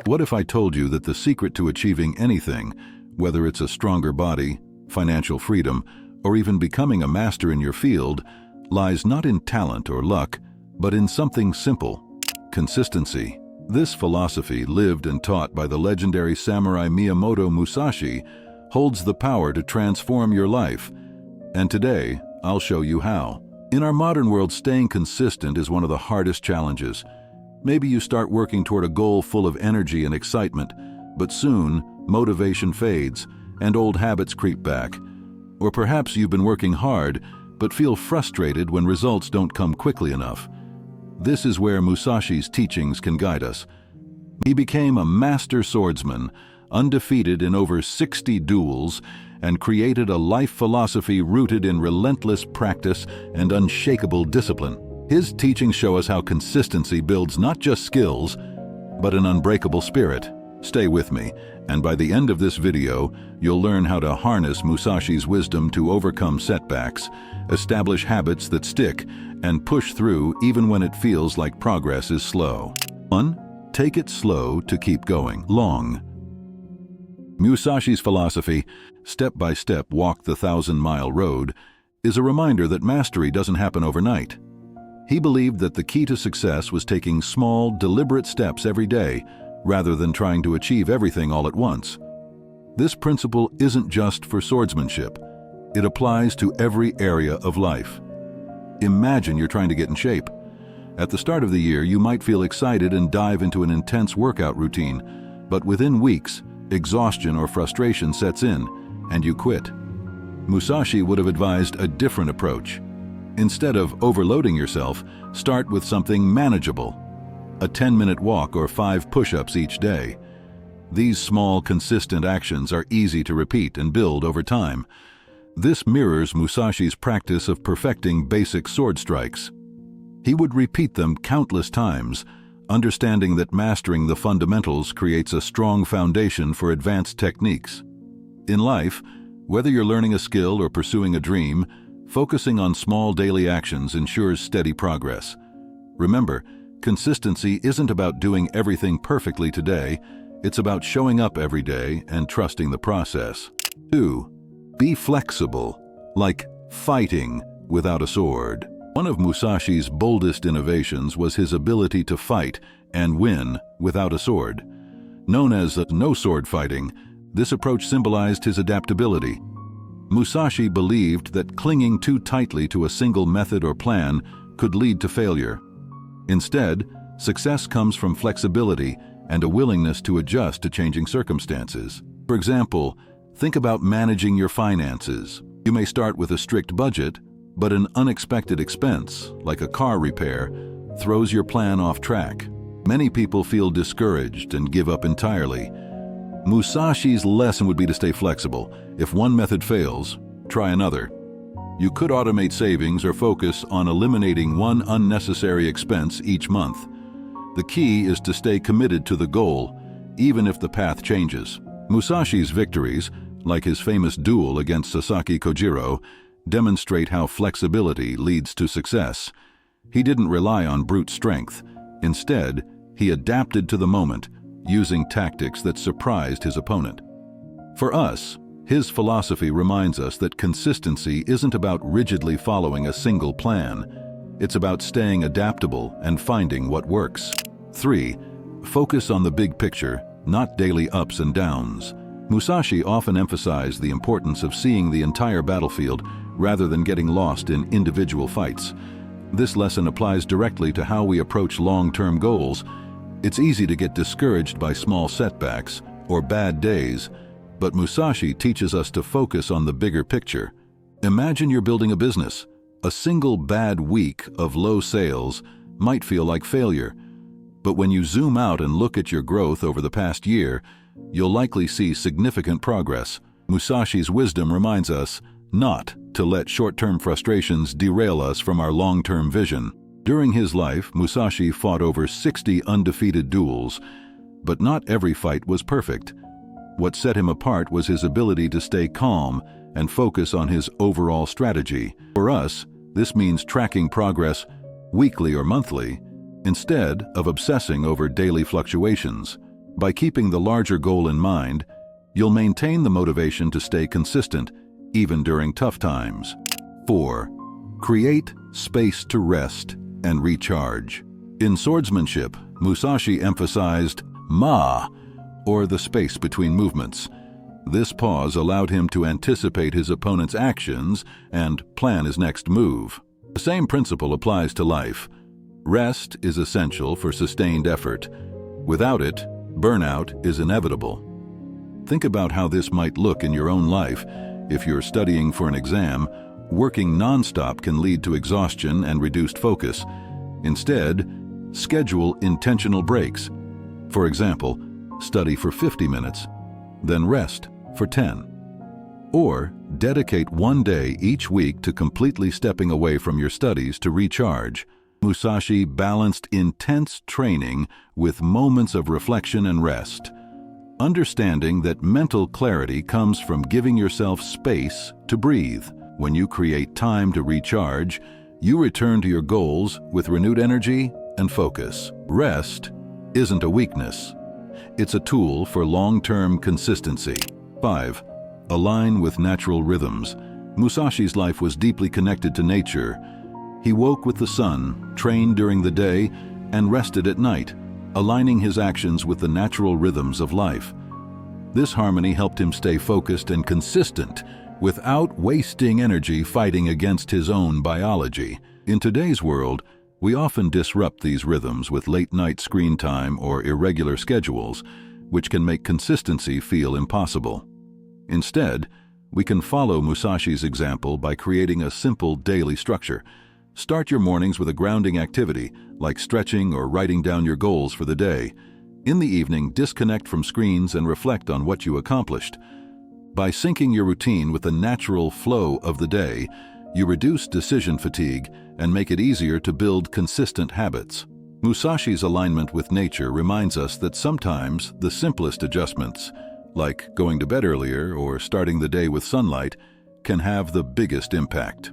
What if I told you that the secret to achieving anything, whether it's a stronger body, financial freedom, or even becoming a master in your field, lies not in talent or luck, but in something simple: consistency. This philosophy, lived and taught by the legendary samurai Miyamoto Musashi, holds the power to transform your life. And today, I'll show you how. In our modern world, staying consistent is one of the hardest challenges. Maybe you start working toward a goal full of energy and excitement, but soon motivation fades and old habits creep back. Or perhaps you've been working hard, but feel frustrated when results don't come quickly enough. This is where Musashi's teachings can guide us. He became a master swordsman, undefeated in over 60 duels, and created a life philosophy rooted in relentless practice and unshakable discipline. His teachings show us how consistency builds not just skills, but an unbreakable spirit. Stay with me, and by the end of this video, you'll learn how to harness Musashi's wisdom to overcome setbacks, establish habits that stick, and push through even when it feels like progress is slow. 1. Take it slow to keep going long. Musashi's philosophy, step by step walk the 1,000-mile road, is a reminder that mastery doesn't happen overnight. He believed that the key to success was taking small, deliberate steps every day, rather than trying to achieve everything all at once. This principle isn't just for swordsmanship. It applies to every area of life. Imagine you're trying to get in shape. At the start of the year, you might feel excited and dive into an intense workout routine, but within weeks, exhaustion or frustration sets in, and you quit. Musashi would have advised a different approach. Instead of overloading yourself, start with something manageable. A 10-minute walk or 5 push-ups each day. These small, consistent actions are easy to repeat and build over time. This mirrors Musashi's practice of perfecting basic sword strikes. He would repeat them countless times, understanding that mastering the fundamentals creates a strong foundation for advanced techniques. In life, whether you're learning a skill or pursuing a dream, focusing on small daily actions ensures steady progress. Remember, consistency isn't about doing everything perfectly today, it's about showing up every day and trusting the process. 2. Be flexible, like fighting without a sword. One of Musashi's boldest innovations was his ability to fight and win without a sword. Known as no-sword fighting, this approach symbolized his adaptability. Musashi believed that clinging too tightly to a single method or plan could lead to failure. Instead, success comes from flexibility and a willingness to adjust to changing circumstances. For example, think about managing your finances. You may start with a strict budget, but an unexpected expense, like a car repair, throws your plan off track. Many people feel discouraged and give up entirely. Musashi's lesson would be to stay flexible. If one method fails, try another. You could automate savings or focus on eliminating one unnecessary expense each month. The key is to stay committed to the goal, even if the path changes. Musashi's victories, like his famous duel against Sasaki Kojiro, demonstrate how flexibility leads to success. He didn't rely on brute strength. Instead, he adapted to the moment, using tactics that surprised his opponent. For us, his philosophy reminds us that consistency isn't about rigidly following a single plan. It's about staying adaptable and finding what works. 3. Focus on the big picture, not daily ups and downs. Musashi often emphasized the importance of seeing the entire battlefield rather than getting lost in individual fights. This lesson applies directly to how we approach long-term goals. It's easy to get discouraged by small setbacks or bad days, but Musashi teaches us to focus on the bigger picture. Imagine you're building a business. A single bad week of low sales might feel like failure, but when you zoom out and look at your growth over the past year, you'll likely see significant progress. Musashi's wisdom reminds us not to let short-term frustrations derail us from our long-term vision. During his life, Musashi fought over 60 undefeated duels, but not every fight was perfect. What set him apart was his ability to stay calm and focus on his overall strategy. For us, this means tracking progress weekly or monthly, instead of obsessing over daily fluctuations. By keeping the larger goal in mind, you'll maintain the motivation to stay consistent, even during tough times. 4. Create space to rest and recharge. In swordsmanship, Musashi emphasized ma, or the space between movements. This pause allowed him to anticipate his opponent's actions and plan his next move. The same principle applies to life. Rest is essential for sustained effort. Without it, burnout is inevitable. Think about how this might look in your own life. If you're studying for an exam, working non-stop can lead to exhaustion and reduced focus. Instead, schedule intentional breaks. For example, study for 50 minutes, then rest for 10. Or dedicate one day each week to completely stepping away from your studies to recharge. Musashi balanced intense training with moments of reflection and rest, understanding that mental clarity comes from giving yourself space to breathe. When you create time to recharge, you return to your goals with renewed energy and focus. Rest isn't a weakness. It's a tool for long-term consistency. 5. Align with natural rhythms. Musashi's life was deeply connected to nature. He woke with the sun, trained during the day, and rested at night, aligning his actions with the natural rhythms of life. This harmony helped him stay focused and consistent without wasting energy fighting against his own biology. In today's world, we often disrupt these rhythms with late-night screen time or irregular schedules, which can make consistency feel impossible. Instead, we can follow Musashi's example by creating a simple daily structure. Start your mornings with a grounding activity, like stretching or writing down your goals for the day. In the evening, disconnect from screens and reflect on what you accomplished. By syncing your routine with the natural flow of the day, you reduce decision fatigue and make it easier to build consistent habits. Musashi's alignment with nature reminds us that sometimes the simplest adjustments, like going to bed earlier or starting the day with sunlight, can have the biggest impact.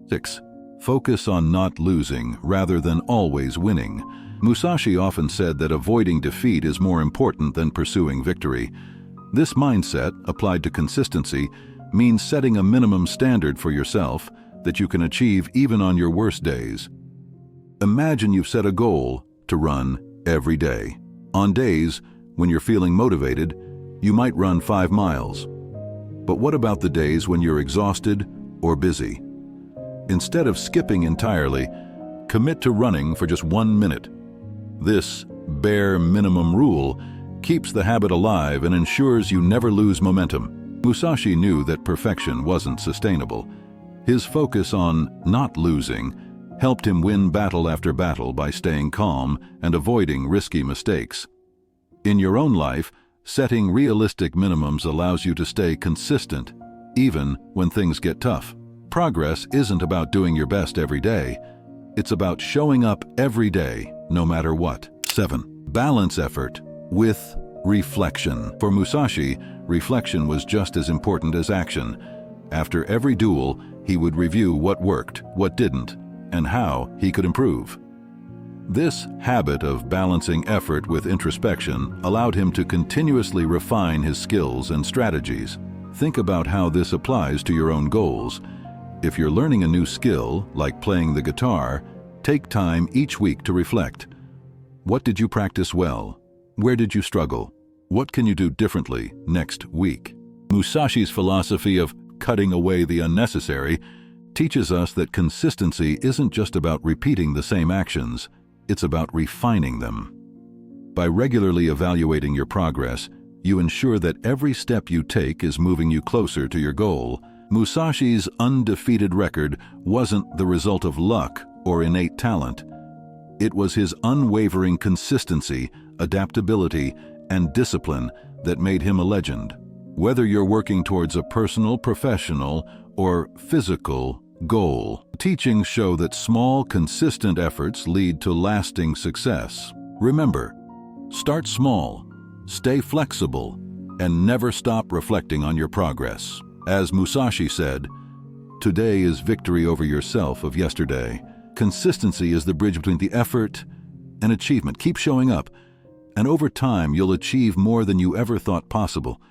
6. Focus on not losing rather than always winning. Musashi often said that avoiding defeat is more important than pursuing victory. This mindset, applied to consistency, means setting a minimum standard for yourself that you can achieve even on your worst days. Imagine you've set a goal to run every day. On days when you're feeling motivated, you might run 5 miles. But what about the days when you're exhausted or busy? Instead of skipping entirely, commit to running for just 1 minute. This bare minimum rule keeps the habit alive and ensures you never lose momentum. Musashi knew that perfection wasn't sustainable. His focus on not losing helped him win battle after battle by staying calm and avoiding risky mistakes. In your own life, setting realistic minimums allows you to stay consistent, even when things get tough. Progress isn't about doing your best every day. It's about showing up every day, no matter what. 7. Balance effort with reflection. For Musashi, reflection was just as important as action. After every duel, he would review what worked, what didn't, and how he could improve. This habit of balancing effort with introspection allowed him to continuously refine his skills and strategies. Think about how this applies to your own goals. If you're learning a new skill, like playing the guitar, take time each week to reflect. What did you practice well? Where did you struggle? What can you do differently next week? Musashi's philosophy of cutting away the unnecessary teaches us that consistency isn't just about repeating the same actions, it's about refining them. By regularly evaluating your progress, you ensure that every step you take is moving you closer to your goal. Musashi's undefeated record wasn't the result of luck or innate talent. It was his unwavering consistency, adaptability, and discipline that made him a legend. Whether you're working towards a personal, professional, or physical goal, teachings show that small, consistent efforts lead to lasting success. Remember, start small, stay flexible, and never stop reflecting on your progress. As Musashi said, "Today is victory over yourself of yesterday." Consistency is the bridge between the effort and achievement. Keep showing up, and over time you'll achieve more than you ever thought possible.